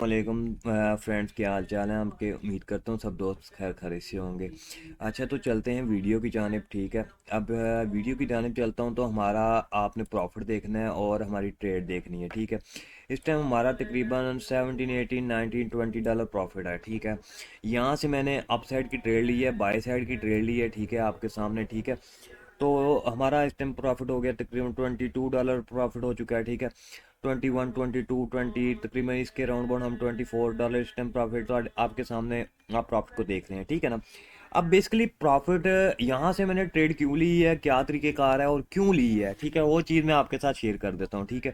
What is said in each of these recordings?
वालेकुम फ्रेंड्स, क्या हाल चाल है आपके। उम्मीद करता हूँ सब दोस्त खैर खैरियत से होंगे। अच्छा, तो चलते हैं वीडियो की जानिब। ठीक है, अब वीडियो की जानिब चलता हूँ तो हमारा आपने प्रॉफिट देखना है और हमारी ट्रेड देखनी है। ठीक है, इस टाइम हमारा तकरीबन 17 18 19 $20 प्रॉफिट है। ठीक है, यहाँ से मैंने अप साइड की ट्रेड ली है, बाय साइड की ट्रेड ली है। ठीक है, आपके सामने। ठीक है, तो हमारा इस टाइम प्रॉफिट हो गया तकरीबन $22 प्रॉफिट हो चुका है। ठीक है, 21 22 20 तकरीबन इसके राउंड अबाउट हम $24 इस टाइम प्रॉफिट तो आपके सामने आप प्रॉफिट को देख रहे हैं। ठीक है ना। अब बेसिकली प्रॉफिट यहाँ से मैंने ट्रेड क्यों ली है, क्या तरीक़ेकार है और क्यों ली है, ठीक है, वो चीज़ मैं आपके साथ शेयर कर देता हूँ। ठीक है,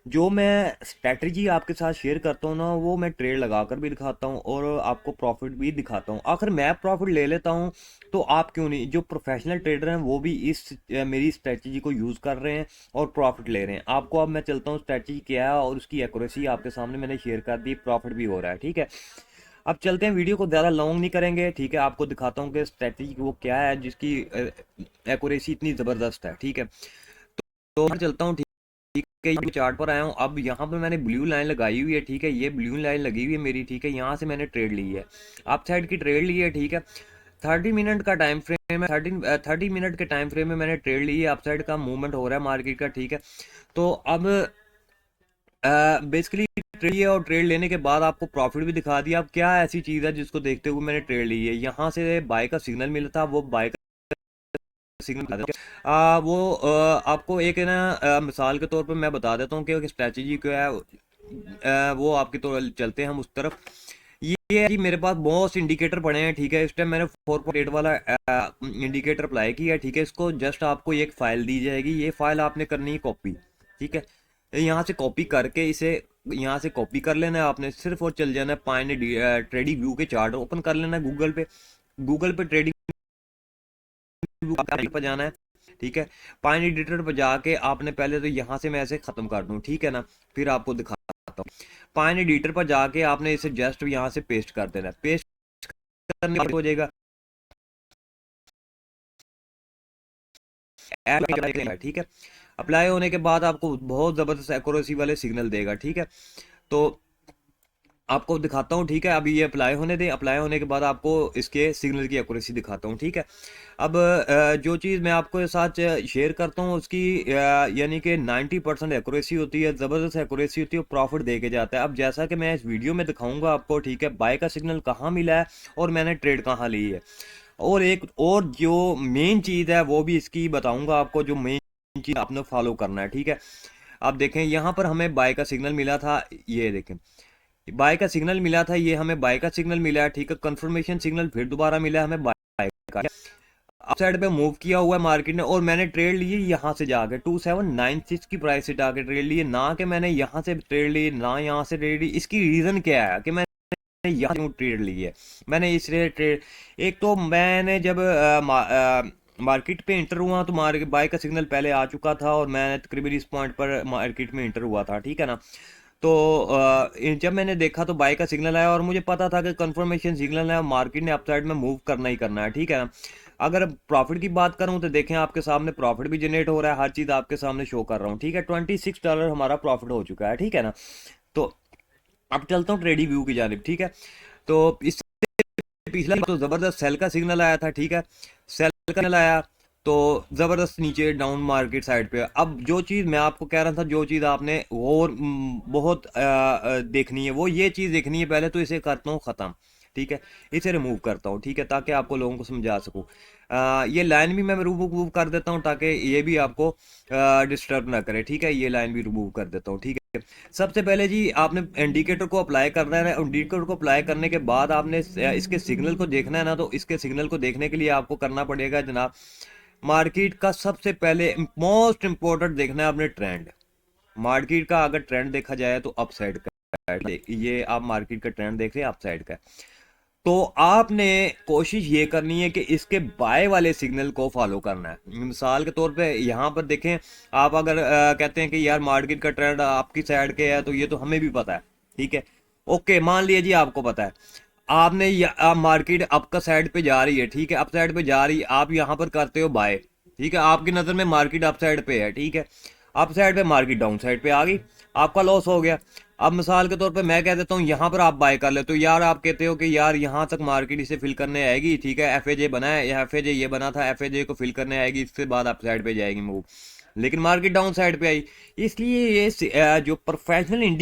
जो मैं स्ट्रैटेजी आपके साथ शेयर करता हूँ ना, वो मैं ट्रेड लगाकर भी दिखाता हूँ और आपको प्रॉफिट भी दिखाता हूँ। आखिर मैं प्रॉफिट ले लेता हूँ तो आप क्यों नहीं। जो प्रोफेशनल ट्रेडर हैं वो भी इस मेरी स्ट्रैटेजी को यूज़ कर रहे हैं और प्रॉफिट ले रहे हैं। आपको अब मैं चलता हूँ स्ट्रैटेजी क्या है और उसकी एक्यूरेसी आपके सामने मैंने शेयर कर दी, प्रॉफिट भी हो रहा है। ठीक है, अब चलते हैं, वीडियो को ज़्यादा लॉन्ग नहीं करेंगे। ठीक है, आपको दिखाता हूँ कि स्ट्रैटेजी वो क्या है जिसकी एक्यूरेसी इतनी ज़बरदस्त है। ठीक है, तो मैं चलता हूँ। ठीक है, ये चार्ट पर आया हूँ। अब यहाँ पर मैंने ब्लू लाइन लगाई हुई है। ठीक है, ये ब्लू लाइन लगी हुई है मेरी। ठीक है, यहाँ से मैंने ट्रेड ली है, अप साइड की ट्रेड ली है। ठीक है, 30 मिनट का टाइम फ्रेम है, 30 मिनट के टाइम फ्रेम में मैंने ट्रेड ली है, अप साइड का मूवमेंट हो रहा है मार्केट का। ठीक है, तो अब बेसिकली ट्रेड लिया और ट्रेड लेने के बाद आपको प्रॉफिट भी दिखा दिया। अब क्या ऐसी चीज़ है जिसको देखते हुए मैंने ट्रेड ली है। यहाँ से बाय का सिग्नल मिला था, वो बाय सिग्नल वो आपको एक है ना, मिसाल के तौर पर मैं बता देता हूँ कि स्ट्रैटेजी क्या है। वो आपकी तो चलते हैं हम उस तरफ। ये है कि मेरे पास बहुत से इंडिकेटर पड़े हैं। ठीक है, इस टाइम मैंने 4.8 वाला इंडिकेटर अप्लाई किया है। ठीक है, इसको जस्ट आपको एक फाइल दी जाएगी, ये फाइल आपने करनी है कॉपी। ठीक है, यहाँ से कॉपी करके इसे यहाँ से कॉपी कर लेना है आपने सिर्फ, और चल जाना है पाइन ट्रेडिंग व्यू के चार्ट ओपन कर लेना है गूगल पे। गूगल पे ट्रेडिंग पर जाना है। ठीक है, पाइन एडिटर पर जाके आपने पहले तो यहाँ से मैं ऐसे खत्म कर दूं। ठीक है ना, फिर आपको दिखाता हूँ। पाइन एडिटर पर जाके आपने इसे जस्ट यहाँ से पेस्ट कर देना है। पेस्ट करने के बाद हो जाएगा ठीक है, अप्लाई होने के बाद आपको बहुत जबरदस्त एक्यूरेसी वाले सिग्नल देगा। ठीक है, तो आपको दिखाता हूँ। ठीक है, अभी ये अप्लाई होने दें, अप्लाई होने के बाद आपको इसके सिग्नल की एक्यूरेसी दिखाता हूँ। ठीक है, अब जो चीज़ मैं आपको साथ शेयर करता हूँ उसकी यानी कि 90% एक्यूरेसी होती है, ज़बरदस्त एक्यूरेसी होती है, प्रॉफिट दे के जाता है। अब जैसा कि मैं इस वीडियो में दिखाऊंगा आपको। ठीक है, बाय का सिग्नल कहाँ मिला है और मैंने ट्रेड कहाँ ली है, और एक और जो मेन चीज़ है वो भी इसकी बताऊंगा आपको, जो मेन चीज़ आपने फॉलो करना है। ठीक है, आप देखें यहाँ पर हमें बाय का सिग्नल मिला था, ये देखें बाय का सिग्नल मिला था, ये हमें बाय का सिग्नल मिला है। ठीक है, कंफर्मेशन सिग्नल फिर दोबारा मिला है हमें बाय का। अप साइड पे मूव किया हुआ है मार्केट ने और मैंने ट्रेड लिए यहाँ से जाके 2796 की प्राइस से जाके ट्रेड लिए, ना कि मैंने यहाँ से ट्रेड ली ना यहाँ से ट्रेड ली। इसकी रीज़न क्या है कि मैंने यहाँ क्यों ट्रेड ली है। मैंने इसलिए ट्रेड, एक तो मैंने जब मार्केट पे इंटर हुआ तो मार्केट बाय का सिग्नल पहले आ चुका था और मैं तकरीबन इस पॉइंट पर मार्केट में इंटर हुआ था। ठीक है ना, तो जब मैंने देखा तो बाय का सिग्नल आया और मुझे पता था कि कंफर्मेशन सिग्नल है, मार्केट ने अपसाइड में मूव करना ही करना है। ठीक है ना, अगर प्रॉफिट की बात करूं तो देखें आपके सामने प्रॉफिट भी जनरेट हो रहा है, हर चीज़ आपके सामने शो कर रहा हूँ। ठीक है, $26 हमारा प्रॉफिट हो चुका है। ठीक है ना, तो अब चलता हूँ ट्रेडिंग व्यू की जानिब। ठीक है, तो इससे पिछला तो ज़बरदस्त सेल का सिग्नल आया था। ठीक है, सेल का सिग्नल आया तो ज़बरदस्त नीचे डाउन मार्केट साइड पे। अब जो चीज़ मैं आपको कह रहा था, जो चीज़ आपने और बहुत देखनी है, वो ये चीज़ देखनी है। पहले तो इसे करता हूँ ख़त्म। ठीक है, इसे रिमूव करता हूँ। ठीक है, ताकि आपको लोगों को समझा सकूँ। ये लाइन भी मैं रिमूव कर देता हूँ ताकि ये भी आपको डिस्टर्ब ना करे। ठीक है, ये लाइन भी रिमूव कर देता हूँ। ठीक है, सबसे पहले जी आपने इंडिकेटर को अप्लाई करना है। इंडिकेटर को अप्लाई करने के बाद आपने इसके सिग्नल को देखना है ना, तो इसके सिग्नल को देखने के लिए आपको करना पड़ेगा जनाब, मार्केट का सबसे पहले मोस्ट इंपॉर्टेंट देखना है आपने ट्रेंड। मार्केट का अगर ट्रेंड देखा जाए तो अपसाइड का है। ये आप मार्केट का ट्रेंड देख रहे हैं अपसाइड का, तो आपने कोशिश ये करनी है कि इसके बाय वाले सिग्नल को फॉलो करना है। मिसाल के तौर पे यहाँ पर देखें, आप अगर कहते हैं कि यार मार्केट का ट्रेंड आपकी साइड के है, तो ये तो हमें भी पता है। ठीक है, ओके, मान लिया जी आपको पता है, आपने मार्केट आपका साइड पे जा रही है। ठीक है, अप साइड पे जा रही है, आप यहाँ पर करते हो बाय। ठीक है, आपकी नज़र में मार्केट अप साइड पे है। ठीक है, अप साइड पे मार्केट डाउन साइड पे आ गई, आपका लॉस हो गया। अब मिसाल के तौर पे मैं कह देता हूँ यहाँ पर आप बाय कर ले, तो यार आप कहते हो कि यार यहाँ तक मार्केट इसे फिल करने आएगी, ठीक है, एफएजे बना है, एफएजे ये बना था, एफएजे को फिल करने आएगी, इसके बाद आप साइड पे जाएगी मूव, लेकिन मार्केट डाउन साइड पे आई। इसलिए ये जो प्रोफेशनल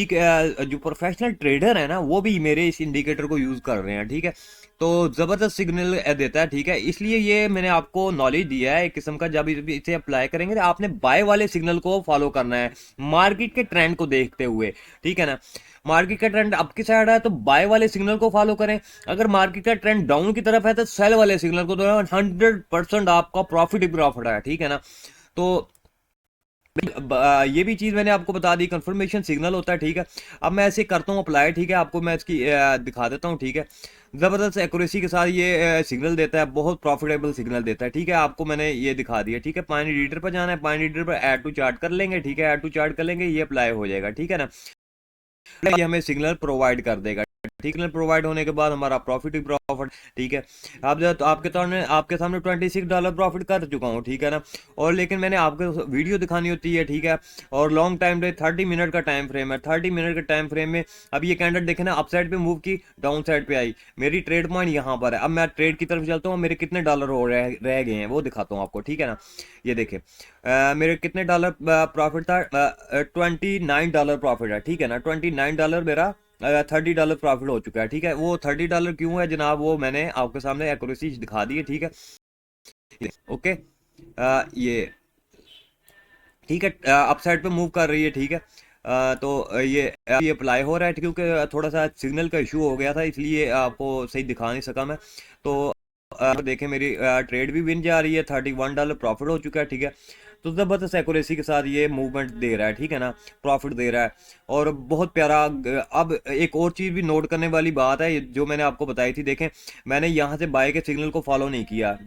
ट्रेडर है ना, वो भी मेरे इस इंडिकेटर को यूज कर रहे हैं, ठीक है। तो जबरदस्त सिग्नल देता है, ठीक है। इसलिए ये मैंने आपको नॉलेज दिया है एक किस्म का, जब इसे अप्लाई करेंगे तो आपने बाय वाले सिग्नल को फॉलो करना है मार्केट के ट्रेंड को देखते हुए, ठीक है ना। मार्केट का ट्रेंड अप की साइड है तो बाय वाले सिग्नल को फॉलो करें, अगर मार्केट का ट्रेंड डाउन की तरफ है तो सेल वाले सिग्नल को, तो 100% आपका प्रॉफिट ही प्रॉफिट है, ठीक है ना। तो ये भी चीज मैंने आपको बता दी, कंफर्मेशन सिग्नल होता है, ठीक है। अब मैं ऐसे करता हूँ अप्लाई, ठीक है, आपको मैं इसकी दिखा देता हूँ, ठीक है। जबरदस्त एक्यूरेसी के साथ ये सिग्नल देता है, बहुत प्रॉफिटेबल सिग्नल देता है, ठीक है। आपको मैंने ये दिखा दिया, ठीक है। पॉइंट रीडर पर जाना है, पॉइंट रीडर पर ऐड टू चार्ट कर लेंगे, ठीक है, ऐड टू चार्ट कर लेंगे, ये अप्लाई हो जाएगा, ठीक है ना। ये हमें सिग्नल प्रोवाइड कर देगा, सिग्नल प्रोवाइड होने के बाद हमारा प्रॉफिट ही प्रॉफिट, ठीक है। आप तो आपके सामने $26 प्रॉफिट कर चुका हूँ, ठीक है ना। और लेकिन मैंने आपको वीडियो दिखानी होती है, ठीक है। और लॉन्ग टाइम पे 30 मिनट का टाइम फ्रेम है, 30 मिनट के टाइम फ्रेम में अब ये कैंडल देखे ना, अप साइड पे मूव की, डाउन साइड पे आई, मेरी ट्रेड पॉइंट यहाँ पर है। अब मैं ट्रेड की तरफ चलता हूँ, मेरे कितने डॉलर हो रह गए हैं वो दिखाता हूँ आपको, ठीक है ना। ये देखे मेरे कितने डॉलर प्रॉफिट था, $29 प्रॉफिट है, ठीक है ना। $29 मेरा $30 प्रॉफिट हो चुका है, ठीक है। वो $30 क्यों है जनाब, वो मैंने आपके सामने एक्यूरेसी दिखा दी है, ठीक है। ओके, ये ठीक है, अप साइड पे मूव कर रही है, ठीक है। तो ये अप्लाई हो रहा है, क्योंकि थोड़ा सा सिग्नल का इशू हो गया था, इसलिए आपको सही दिखा नहीं सका मैं। तो देखें मेरी ट्रेड भी विन जा रही है, $31 प्रॉफिट हो चुका है, ठीक है। तो ज़बरदस्त एक्यूरेसी के साथ ये मूवमेंट दे रहा है, ठीक है ना, प्रॉफिट दे रहा है। और बहुत प्यारा। अब एक और चीज़ भी नोट करने वाली बात है, जो मैंने आपको बताई थी, देखें मैंने यहाँ से बाय के सिग्नल को फॉलो नहीं किया,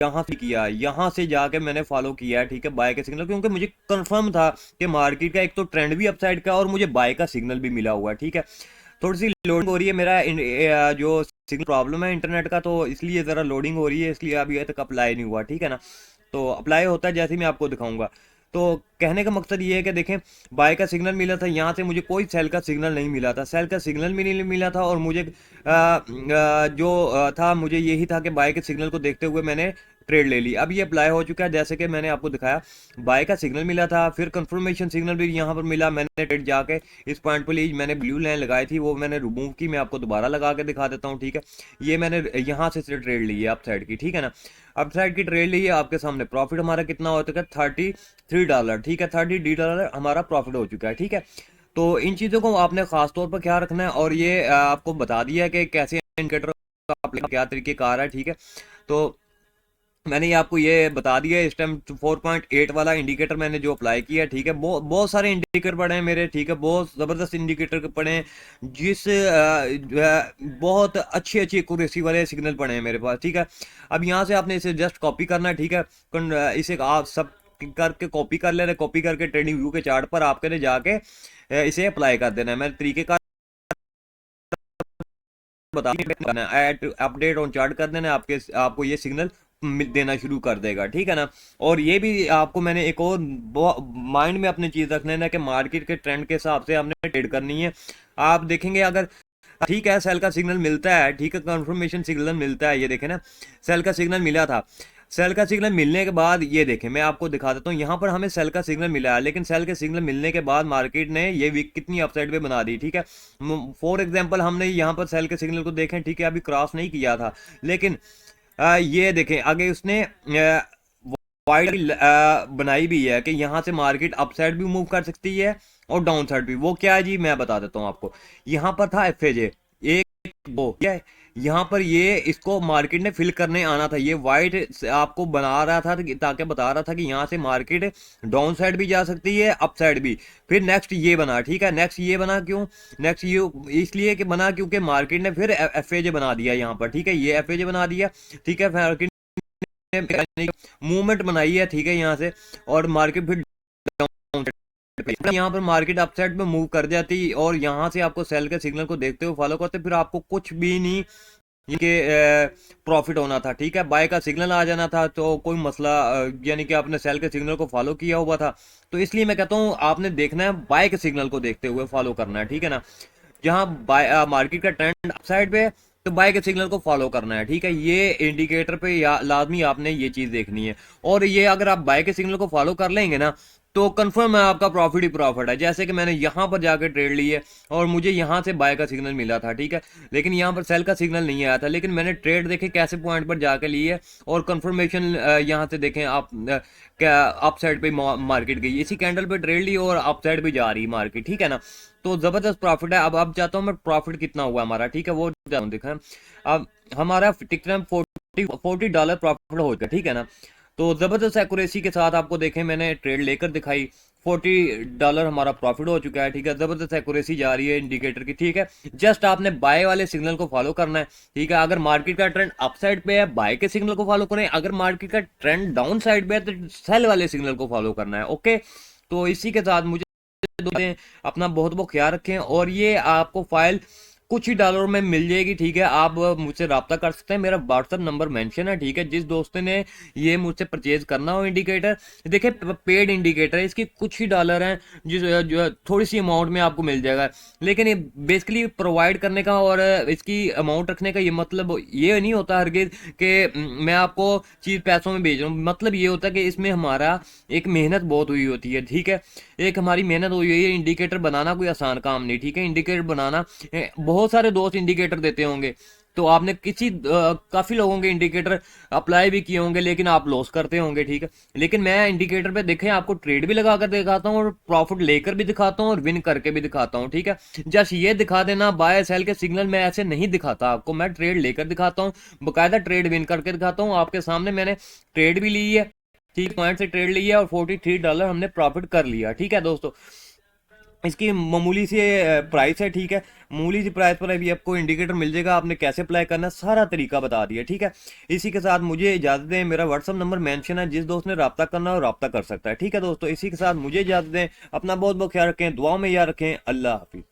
यहाँ से किया, यहाँ से जाके मैंने फॉलो किया है, ठीक है, बाय के सिग्नल, क्योंकि मुझे कंफर्म था कि मार्केट का एक तो ट्रेंड भी अपसाइड का और मुझे बाय का सिग्नल भी मिला हुआ है, ठीक है। थोड़ी सी लोडिंग हो रही है, मेरा जो सिग्नल प्रॉब्लम है इंटरनेट का, तो इसलिए ज़रा लोडिंग हो रही है, इसलिए अभी तक अप्लाई नहीं हुआ, ठीक है ना। तो अप्लाई होता है जैसे मैं आपको दिखाऊंगा। तो कहने का मकसद ये है कि देखें, बाय का सिग्नल मिला था, यहाँ से मुझे कोई सेल का सिग्नल नहीं मिला था, सेल का सिग्नल भी नहीं मिला था, और मुझे था, मुझे यही था कि बाय के सिग्नल को देखते हुए मैंने ट्रेड ले ली। अब ये अप्लाई हो चुका है, जैसे कि मैंने आपको दिखाया, बाय का सिग्नल मिला था, फिर कंफर्मेशन सिग्नल भी यहाँ पर मिला, मैंने ट्रेड जाके इस पॉइंट पर ली, मैंने ब्लू लाइन लगाई थी, वो मैंने रिमूव की, मैं आपको दोबारा लगा के दिखा देता हूँ, ठीक है। ये मैंने यहाँ से ट्रेड ली है अप साइड की, ठीक है ना। अप साइड की ट्रेड ली है, आपके सामने प्रॉफिट हमारा कितना हो चुका है, $33, ठीक है, $30 हमारा प्रॉफिट हो चुका है, ठीक है। तो इन चीज़ों को आपने खास तौर पर ख्याल रखना है, और ये आपको बता दिया है कि कैसे इंडिकेटर का क्या तरीकेकार है, ठीक है। तो मैंने ये आपको ये बता दिया है, इस टाइम 4.8 वाला इंडिकेटर मैंने जो अप्लाई किया है, ठीक है। बहुत सारे इंडिकेटर पड़े हैं मेरे, ठीक है, बहुत ज़बरदस्त इंडिकेटर पड़े हैं, बहुत अच्छी अच्छी एक्यूरेसी वाले सिग्नल पड़े हैं मेरे पास, ठीक है। अब यहाँ से आपने इसे जस्ट कॉपी करना है, ठीक है। इसे आप सब करके कॉपी कर ले रहे, कॉपी करके ट्रेडिंग व्यू के चार्ट पर आपके जाके इसे अप्लाई कर देना है। मैं तरीके का बता ऐड अपडेट ऑन चार्ट कर देना, आपको ये सिग्नल देना शुरू कर देगा, ठीक है ना। और ये भी आपको मैंने एक और माइंड में अपनी चीज रखना है ना, कि मार्केट के ट्रेंड के हिसाब से हमने ट्रेड करनी है। आप देखेंगे अगर ठीक है सेल का सिग्नल मिलता है, ठीक है, कंफर्मेशन सिग्नल मिलता है, ये देखें ना, सेल का सिग्नल मिला था। सेल का सिग्नल मिलने के बाद ये देखें, मैं आपको दिखा देता हूँ, यहाँ पर हमें सेल का सिग्नल मिला है, लेकिन सेल के सिग्नल मिलने के बाद मार्केट ने ये वीक कितनी अपसाइड पे बना दी, ठीक है। फॉर एग्जांपल हमने यहाँ पर सेल के सिग्नल को देखें, ठीक है, अभी क्रॉस नहीं किया था, लेकिन ये देखें आगे उसने वाइड बनाई भी है कि यहाँ से मार्केट अपसाइड भी मूव कर सकती है और डाउन साइड भी। वो क्या है जी, मैं बता देता हूँ आपको। यहाँ पर था एफएजे, एक दो, क्या है, यहाँ पर ये इसको मार्केट ने फिल करने आना था, ये वाइट आपको बना रहा था ताकि बता रहा था कि यहाँ से मार्केट डाउन साइड भी जा सकती है, अप साइड भी। फिर नेक्स्ट ये बना, ठीक है, नेक्स्ट ये बना, क्यों नेक्स्ट ये इसलिए कि बना क्योंकि मार्केट ने फिर एफएजे बना दिया यहाँ पर, ठीक है, ये एफएजे बना दिया, ठीक है। मार्केट मूवमेंट बनाई है, ठीक है, यहाँ से, और मार्केट फिर यहाँ पर मार्केट अपसाइड में मूव कर जाती, और यहाँ से आपको सेल के सिग्नल को देखते हुए फॉलो करते, फिर आपको कुछ भी नहीं ये प्रॉफिट होना था, ठीक है, बाय का सिग्नल आ जाना था तो कोई मसला, यानी कि आपने सेल के सिग्नल को फॉलो किया हुआ था। तो इसलिए मैं कहता हूँ आपने देखना है बाय के सिग्नल को देखते हुए फॉलो करना है, ठीक है ना। जहां बाय मार्केट का ट्रेंड अपसाइड पे है तो बाय के सिग्नल को फॉलो करना है, ठीक है। ये इंडिकेटर पे लाजमी आपने ये चीज देखनी है। और ये अगर आप बाय के सिग्नल को फॉलो कर लेंगे ना तो कंफर्म है आपका प्रॉफिट ही प्रॉफिट है। जैसे कि मैंने यहाँ पर जाकर ट्रेड ली है और मुझे यहाँ से बाय का सिग्नल मिला था, ठीक है, लेकिन यहाँ पर सेल का सिग्नल नहीं आया था, लेकिन मैंने ट्रेड देखे कैसे पॉइंट पर जाकर ली है और कंफर्मेशन यहाँ से देखें आप, क्या अप साइड पे मार्केट गई, इसी कैंडल पे ट्रेड ली और अप साइड पे जा रही मार्केट, ठीक है ना। तो जबरदस्त प्रॉफिट है। अब चाहता हूँ मैं प्रॉफिट कितना हुआ हमारा, ठीक है, वो दिखाएं। अब हमारा टिकटम $40 प्रॉफिट हो गया, ठीक है ना। तो जबरदस्त एक्यूरेसी के साथ आपको देखें मैंने ट्रेड लेकर दिखाई, $40 हमारा प्रॉफिट हो चुका है, ठीक है। जबरदस्त एक्यूरेसी जा रही है इंडिकेटर की, ठीक है। जस्ट आपने बाय वाले सिग्नल को फॉलो करना है, ठीक है। अगर मार्केट का ट्रेंड अप साइड पे है बाय के सिग्नल को फॉलो करें, अगर मार्केट का ट्रेंड डाउन साइड पे है तो सेल वाले सिग्नल को फॉलो करना है, ओके। तो इसी के साथ मुझे अपना बहुत बहुत ख्याल रखें। और ये आपको फाइल कुछ ही डॉलर में मिल जाएगी, ठीक है। आप मुझसे रब्ता कर सकते हैं, मेरा व्हाट्सअप नंबर मेंशन है, ठीक है। जिस दोस्त ने ये मुझसे परचेज करना हो इंडिकेटर, देखिए पेड इंडिकेटर है, इसकी कुछ ही डॉलर हैं, जिस जो थोड़ी सी अमाउंट में आपको मिल जाएगा। लेकिन ये बेसिकली प्रोवाइड करने का और इसकी अमाउंट रखने का ये मतलब ये नहीं होता हरगिज कि मैं आपको चीज़ पैसों में भेज रहा हूँ। मतलब ये होता है कि इसमें हमारा एक मेहनत बहुत हुई होती है, ठीक है। एक हमारी मेहनत हुई है, इंडिकेटर बनाना कोई आसान काम नहीं, ठीक है। इंडिकेटर बनाना बहुत सारे दोस्त इंडिकेटर देते होंगे, तो आपने काफी लोगों के इंडिकेटर अप्लाई भी किए होंगे लेकिन आप लॉस करते होंगे, ठीक है। लेकिन मैं इंडिकेटर पे देखें आपको ट्रेड भी लगा कर दिखाता हूँ और प्रॉफिट लेकर भी दिखाता हूँ और विन करके भी दिखाता हूँ, ठीक है। जस्ट ये दिखा देना, बाय सेल के सिग्नल मैं ऐसे नहीं दिखाता आपको, मैं ट्रेड लेकर दिखाता हूँ, बकायदा ट्रेड विन करके दिखाता हूँ। आपके सामने मैंने ट्रेड भी ली है, ठीक पॉइंट से ट्रेड ली है और $43 हमने प्रॉफिट कर लिया, ठीक है दोस्तों। इसकी मामूली सी प्राइस है, ठीक है। मामूली सी प्राइस पर अभी आपको इंडिकेटर मिल जाएगा, आपने कैसे अप्लाई करना है सारा तरीका बता दिया, ठीक है। इसी के साथ मुझे इजाजत दें, मेरा व्हाट्सअप नंबर मेंशन है, जिस दोस्त ने रब्ता करना हो रब्ता कर सकता है, ठीक है दोस्तों। इसी के साथ मुझे इजाजत दें, अपना बहुत बहुत ख्याल रखें, दुआ में याद रखें, अल्लाह हाफिज।